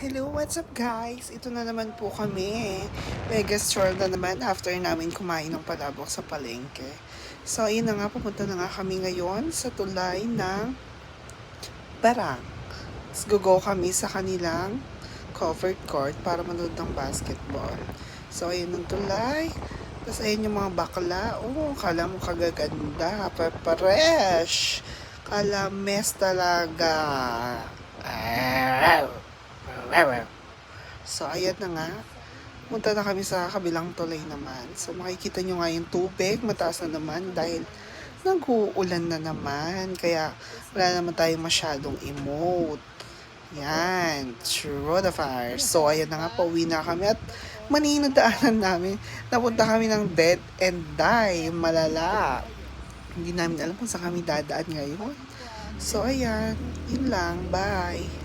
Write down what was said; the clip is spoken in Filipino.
Hello, what's up guys? Ito na naman po kami. Mega stroll na naman after namin kumain ng palabok sa palengke. So, ayun na nga, pupunta na nga kami ngayon sa tulay ng Barang. Go kami sa kanilang covered court para manood ng basketball. So, ayun ang tulay. Tapos, ayun yung mga bakla. Oh, kala mo kagaganda. Paresh. Kala mes talaga. So, ayan na nga. Punta na kami sa kabilang tulay naman. So, makikita nyo nga yung tubig. Mataas na naman dahil nag-uulan na naman. Kaya, wala naman tayong masyadong emote. Yan. True the fire. So, ayan na nga. Pauwi na kami. At maninadaanan namin. Napunta kami ng dead and die. Malala. Hindi namin alam kung saan kami dadaan ngayon. So, ayan. Yun lang. Bye.